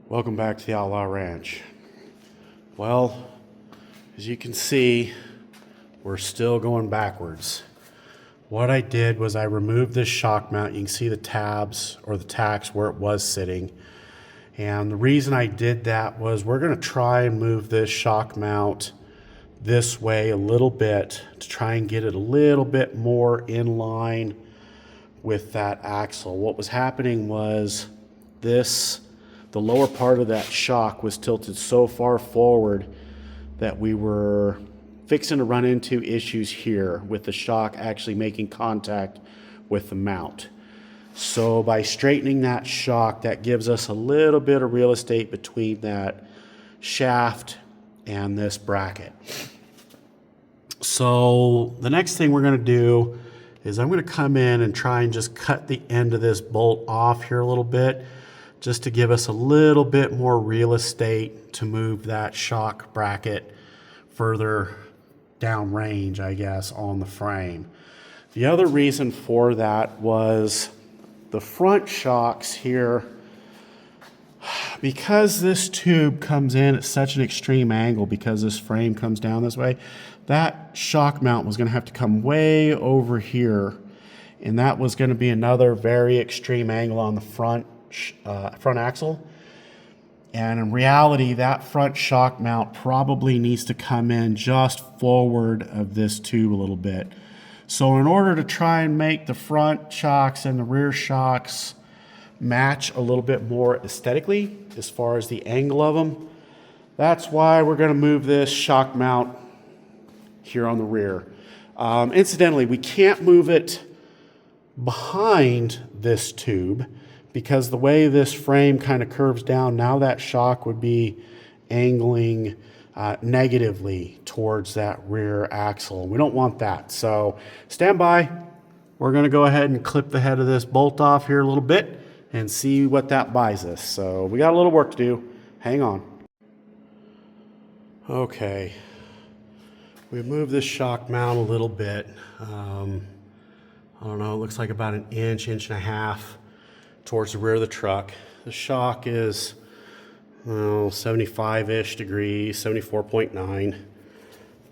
Welcome back to the Outlaw Ranch. Well, as you can see, we're still going backwards. What I did was I removed this shock mount. You can see the tabs or the tacks where it was sitting. And the reason I did that was we're going to try and move this shock mount this way a little bit to try and get it a little bit more in line with that axle. What was happening was the lower part of that shock was tilted so far forward that we were fixing to run into issues here with the shock actually making contact with the mount. So by straightening that shock, that gives us a little bit of real estate between that shaft and this bracket. So the next thing we're going to do is I'm going to come in and try and just cut the end of this bolt off here a little bit, just to give us a little bit more real estate to move that shock bracket further down range, I guess, on the frame. The other reason for that was the front shocks here, because this tube comes in at such an extreme angle, because this frame comes down this way, that shock mount was going to have to come way over here, and that was going to be another very extreme angle on the front axle. And in reality, that front shock mount probably needs to come in just forward of this tube a little bit. So in order to try and make the front shocks and the rear shocks match a little bit more aesthetically as far as the angle of them, that's why we're going to move this shock mount here on the rear. Incidentally, we can't move it behind this tube because the way this frame kind of curves down, now that shock would be angling negatively towards that rear axle. We don't want that. So stand by. We're going to go ahead and clip the head of this bolt off here a little bit and see what that buys us. So we got a little work to do. Hang on. Okay. We moved this shock mount a little bit. I don't know, it looks like about an inch and a half towards the rear of the truck. The shock is 75-ish degrees, 74.9.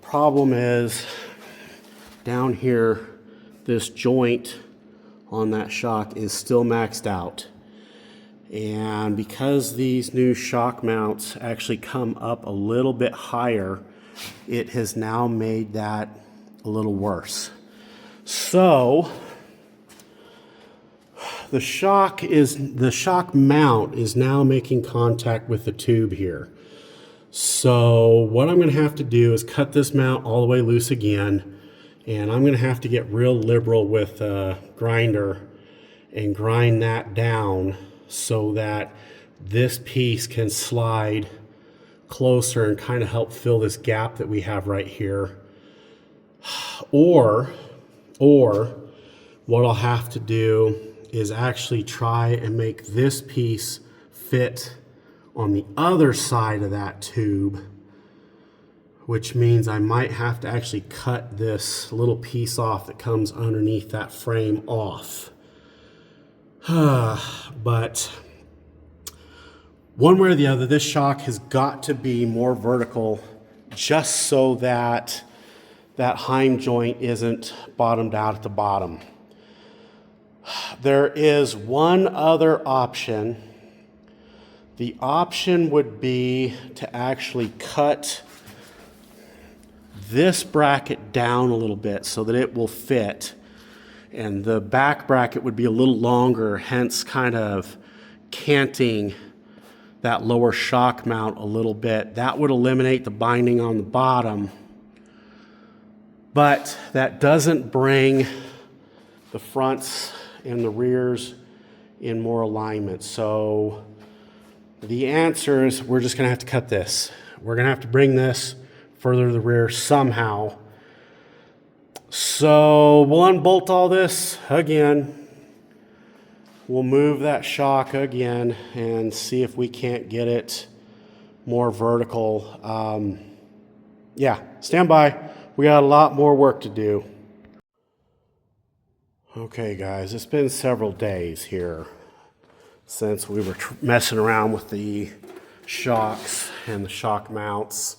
Problem is, down here, this joint on that shock is still maxed out. And because these new shock mounts actually come up a little bit higher, it has now made that a little worse. So the shock mount is now making contact with the tube here. So what I'm going to have to do is cut this mount all the way loose again, and I'm going to have to get real liberal with a grinder and grind that down so that this piece can slide closer and kind of help fill this gap that we have right here. Or what I'll have to do is actually try and make this piece fit on the other side of that tube, which means I might have to actually cut this little piece off that comes underneath that frame off. But one way or the other, this shock has got to be more vertical just so that that hind joint isn't bottomed out at the bottom. There is one other option. The option would be to actually cut this bracket down a little bit so that it will fit. And the back bracket would be a little longer, hence kind of canting that lower shock mount a little bit. That would eliminate the binding on the bottom, but that doesn't bring the fronts and the rears in more alignment. So the answer is we're just going to have to cut this. We're going to have to bring this further to the rear somehow. So we'll unbolt all this again. We'll move that shock again and see if we can't get it more vertical. Yeah, stand by. We got a lot more work to do. Okay, guys, it's been several days here since we were messing around with the shocks and the shock mounts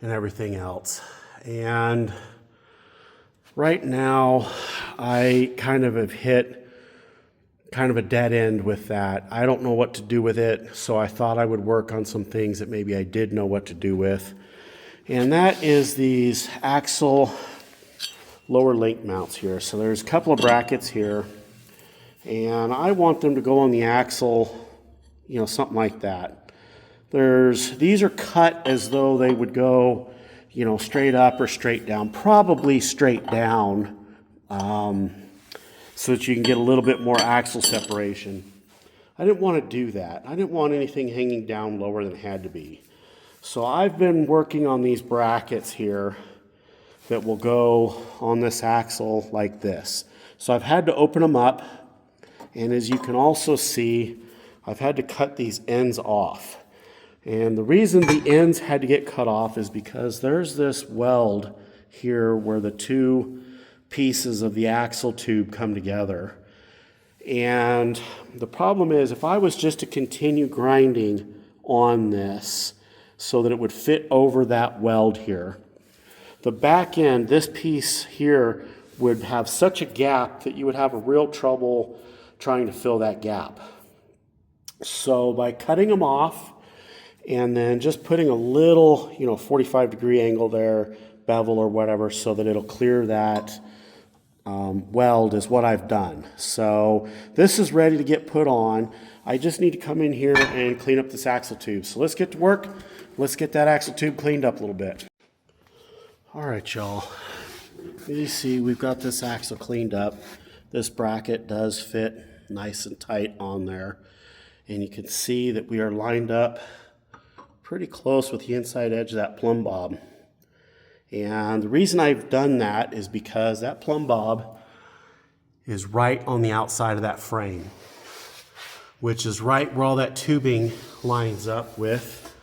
and everything else. And right now, I kind of have hit kind of a dead end with that. I don't know what to do with it, so I thought I would work on some things that maybe I did know what to do with. And that is these axle lower link mounts here. So there's a couple of brackets here, and I want them to go on the axle, you know, something like that. These are cut as though they would go, you know, straight up or straight down, probably straight down, so that you can get a little bit more axle separation. I didn't want to do that. I didn't want anything hanging down lower than it had to be. So I've been working on these brackets here that will go on this axle like this. So I've had to open them up, and as you can also see, I've had to cut these ends off. And the reason the ends had to get cut off is because there's this weld here where the two pieces of the axle tube come together. And the problem is, if I was just to continue grinding on this so that it would fit over that weld here, the back end, this piece here, would have such a gap that you would have a real trouble trying to fill that gap. So by cutting them off and then just putting a little, you know, 45-degree angle there, bevel or whatever, so that it'll clear that weld is what I've done. So this is ready to get put on. I just need to come in here and clean up this axle tube. So let's get to work. Let's get that axle tube cleaned up a little bit. All right, y'all. As you see, we've got this axle cleaned up. This bracket does fit nice and tight on there. And you can see that we are lined up pretty close with the inside edge of that plumb bob. And the reason I've done that is because that plumb bob is right on the outside of that frame, which is right where all that tubing lines up with.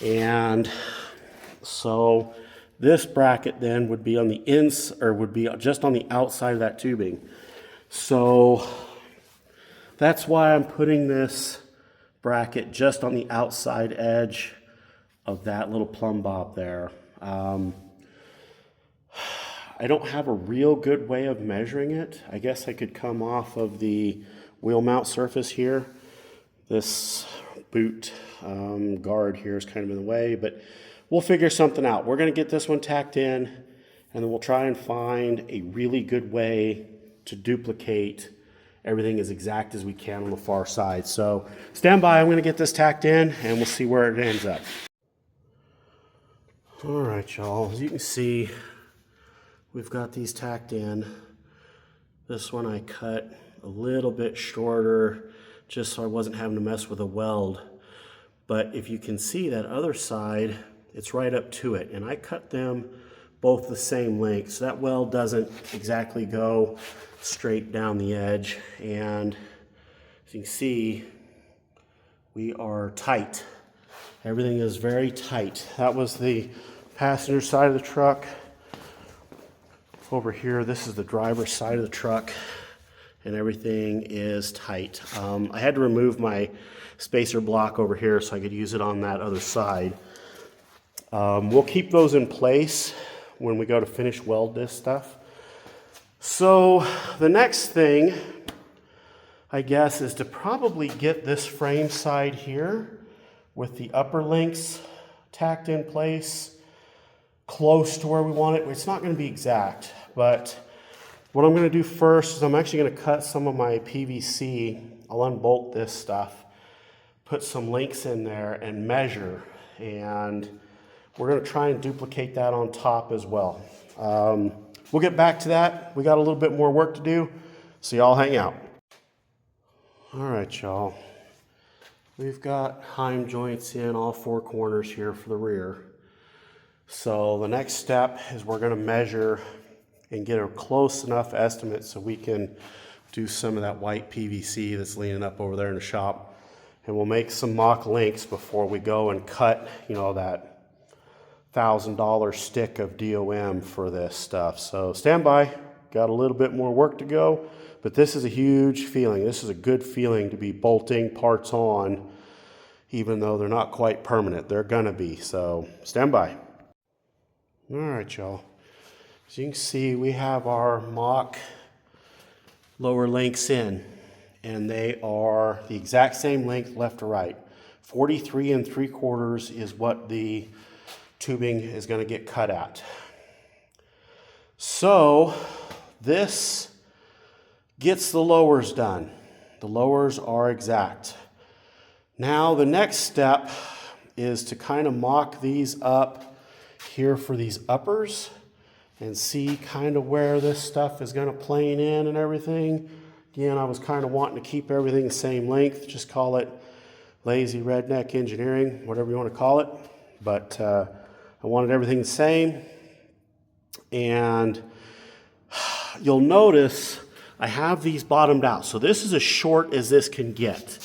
And so this bracket then would be on the would be just on the outside of that tubing. So that's why I'm putting this bracket just on the outside edge of that little plumb bob there. I don't have a real good way of measuring it. I guess I could come off of the wheel mount surface here. This boot guard here is kind of in the way, but we'll figure something out. We're going to get this one tacked in, and then we'll try and find a really good way to duplicate everything as exact as we can on the far side. So stand by, I'm going to get this tacked in, and we'll see where it ends up. All right, y'all, as you can see, we've got these tacked in. This one I cut a little bit shorter just so I wasn't having to mess with a weld. But if you can see that other side, it's right up to it. And I cut them both the same length, so that weld doesn't exactly go straight down the edge. And as you can see, we are tight. Everything is very tight. That was the passenger side of the truck. Over here, this is the driver's side of the truck, and everything is tight. I had to remove my spacer block over here so I could use it on that other side. We'll keep those in place when we go to finish weld this stuff. So the next thing, I guess, is to probably get this frame side here with the upper links tacked in place close to where we want it. It's not going to be exact, but what I'm going to do first is I'm actually going to cut some of my PVC. I'll unbolt this stuff, put some links in there, and measure. And we're going to try and duplicate that on top as well. We'll get back to that. We got a little bit more work to do, so y'all hang out. All right, y'all. We've got heim joints in all four corners here for the rear. So the next step is we're going to measure and get a close enough estimate so we can do some of that white PVC that's leaning up over there in the shop. And we'll make some mock links before we go and cut, you know, that $1,000 stick of DOM for this stuff. So stand by. Got a little bit more work to go, but this is a huge feeling. This is a good feeling to be bolting parts on even though they're not quite permanent. They're gonna be, so stand by. All right, y'all. As you can see, we have our mock lower links in, and they are the exact same length left to right. 43 3/4 is what the tubing is going to get cut at. So this gets the lowers done. The lowers are exact. Now the next step is to kind of mock these up here for these uppers and see kind of where this stuff is going to plane in and everything. Again, I was kind of wanting to keep everything the same length, just call it lazy redneck engineering, whatever you want to call it. But I wanted everything the same. And you'll notice I have these bottomed out. So this is as short as this can get.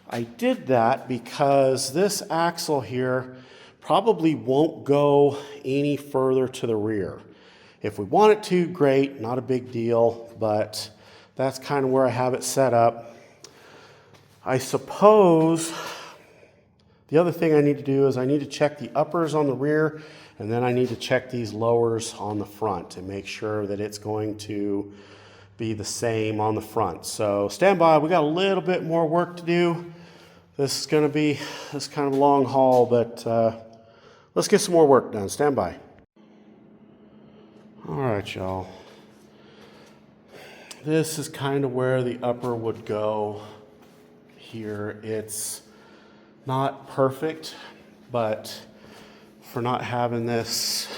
I did that because this axle here probably won't go any further to the rear. If we want it to, great, not a big deal, but that's kind of where I have it set up. I suppose the other thing I need to do is I need to check the uppers on the rear, and then I need to check these lowers on the front and make sure that it's going to be the same on the front. So stand by, we got a little bit more work to do. This is gonna be this kind of a long haul, but let's get some more work done. Stand by. All right, y'all. This is kind of where the upper would go here. It's not perfect, but for not having this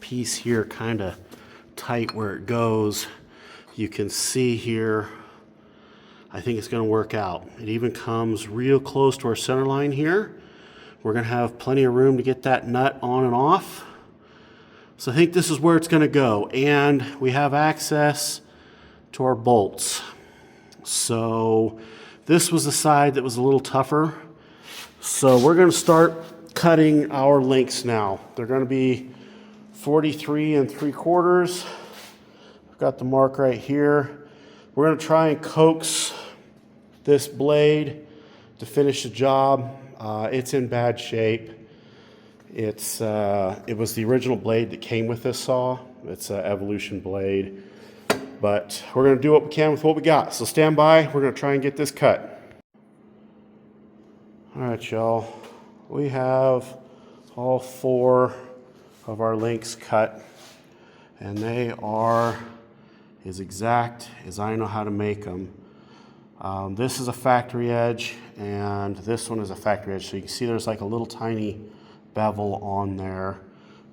piece here kind of tight where it goes, you can see here, I think it's going to work out. It even comes real close to our center line here. We're going to have plenty of room to get that nut on and off. So I think this is where it's going to go, and we have access to our bolts. So this was the side that was a little tougher. So we're going to start cutting our links now. They're going to be 43 3/4. I've got the mark right here. We're going to try and coax this blade to finish the job. It's in bad shape. It was the original blade that came with this saw. It's an Evolution blade. But we're going to do what we can with what we got. So stand by. We're going to try and get this cut. All right, y'all. We have all 4 of our links cut, and they are as exact as I know how to make them. This is a factory edge, and this one is a factory edge. So you can see there's like a little tiny bevel on there,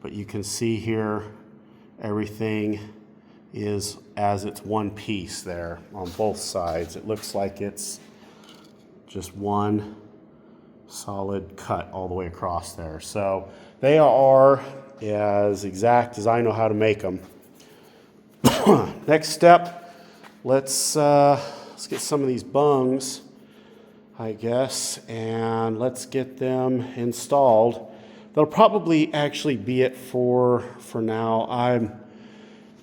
but you can see here everything is as it's one piece there on both sides. It looks like it's just one solid cut all the way across there. So they are as exact as I know how to make them. Next step, let's get some of these bungs, I guess, and let's get them installed. That'll probably actually be it for now. I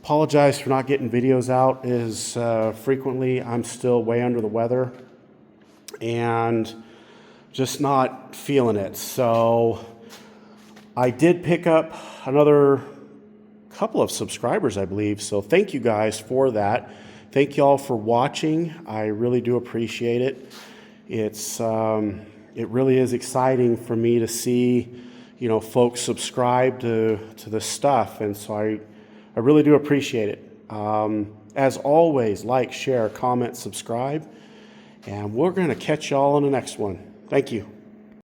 apologize for not getting videos out as frequently. I'm still way under the weather and just not feeling it. So I did pick up another couple of subscribers, I believe. So thank you guys for that. Thank you all for watching. I really do appreciate it. It really is exciting for me to see, you know, folks subscribe to this stuff, and so I really do appreciate it. As always, like, share, comment, subscribe, and we're going to catch y'all on the next one. Thank you.